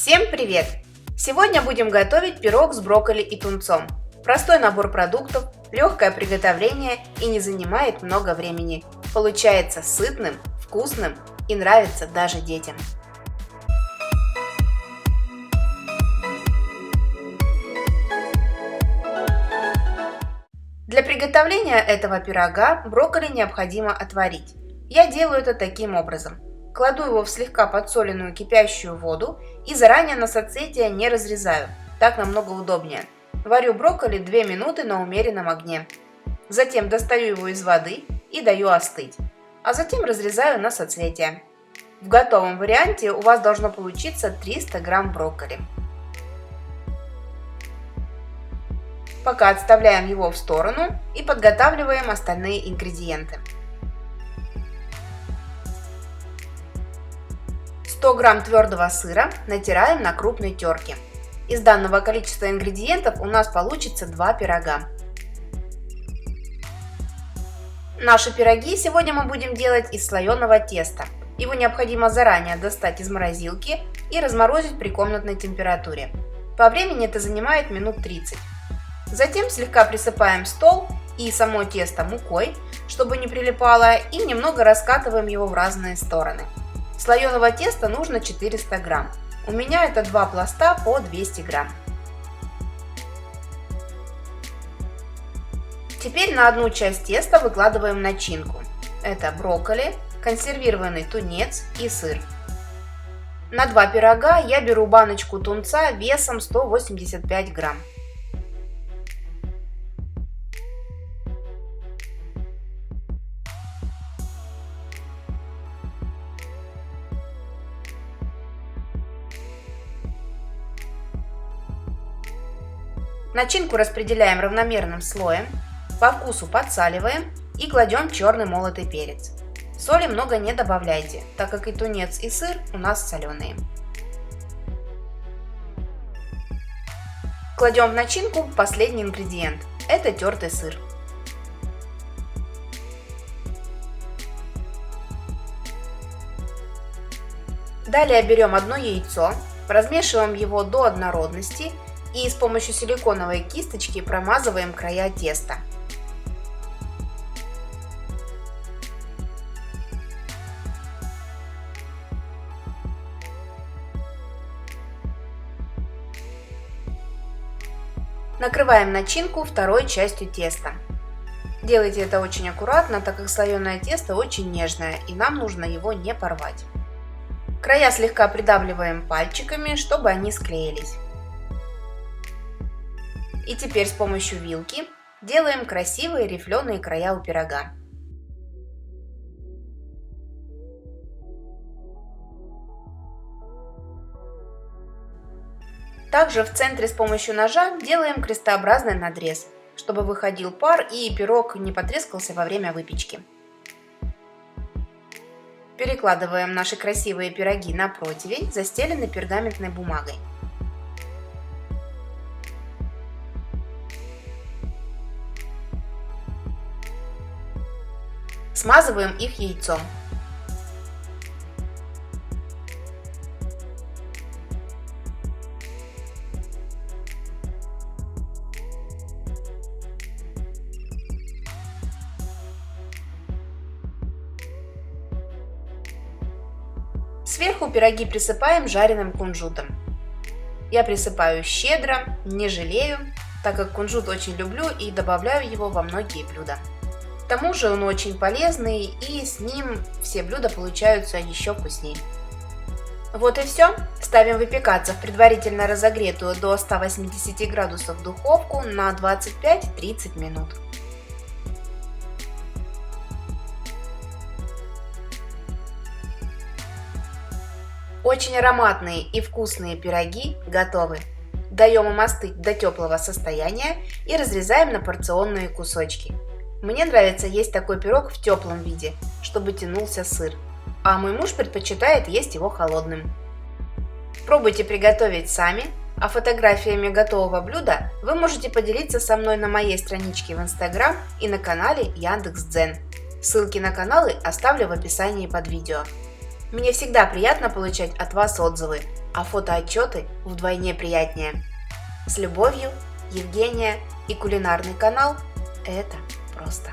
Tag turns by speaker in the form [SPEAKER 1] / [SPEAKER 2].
[SPEAKER 1] Всем привет! Сегодня будем готовить пирог с брокколи и тунцом. Простой набор продуктов, легкое приготовление и не занимает много времени. Получается сытным, вкусным и нравится даже детям. Для приготовления этого пирога брокколи необходимо отварить. Я делаю это таким образом. Кладу его в слегка подсоленную кипящую воду и заранее на соцветия не разрезаю, так намного удобнее. Варю брокколи 2 минуты на умеренном огне. Затем достаю его из воды и даю остыть, а затем разрезаю на соцветия. В готовом варианте у вас должно получиться 300 грамм брокколи. Пока отставляем его в сторону и подготавливаем остальные ингредиенты. 100 грамм твердого сыра натираем на крупной терке. Из данного количества ингредиентов у нас получится 2 пирога. Наши пироги сегодня мы будем делать из слоеного теста. Его необходимо заранее достать из морозилки и разморозить при комнатной температуре. По времени это занимает минут 30. Затем слегка присыпаем стол и само тесто мукой, чтобы не прилипало, и немного раскатываем его в разные стороны. Слоеного теста нужно 400 грамм. У меня это 2 пласта по 200 грамм. Теперь на одну часть теста выкладываем начинку. Это брокколи, консервированный тунец и сыр. На 2 пирога я беру баночку тунца весом 185 грамм. Начинку распределяем равномерным слоем, по вкусу подсаливаем и кладем черный молотый перец. Соли много не добавляйте, так как и тунец, и сыр у нас соленые. Кладем в начинку последний ингредиент – это тертый сыр. Далее берем одно яйцо, размешиваем его до однородности и с помощью силиконовой кисточки промазываем края теста. Накрываем начинку второй частью теста. Делайте это очень аккуратно, так как слоеное тесто очень нежное и нам нужно его не порвать. Края слегка придавливаем пальчиками, чтобы они склеились. И теперь с помощью вилки делаем красивые рифленые края у пирога. Также в центре с помощью ножа делаем крестообразный надрез, чтобы выходил пар и пирог не потрескался во время выпечки. Перекладываем наши красивые пироги на противень, застеленный пергаментной бумагой. Смазываем их яйцом. Сверху пироги присыпаем жареным кунжутом. Я присыпаю щедро, не жалею, так как кунжут очень люблю и добавляю его во многие блюда. К тому же он очень полезный и с ним все блюда получаются еще вкуснее. Вот и все. Ставим выпекаться в предварительно разогретую до 180 градусов духовку на 25-30 минут. Очень ароматные и вкусные пироги готовы. Даем им остыть до теплого состояния и разрезаем на порционные кусочки. Мне нравится есть такой пирог в теплом виде, чтобы тянулся сыр, а мой муж предпочитает есть его холодным. Пробуйте приготовить сами, а фотографиями готового блюда вы можете поделиться со мной на моей страничке в Instagram и на канале Яндекс.Дзен. Ссылки на каналы оставлю в описании под видео. Мне всегда приятно получать от вас отзывы. а фотоотчеты вдвойне приятнее. С любовью, Евгения и кулинарный канал «Это просто».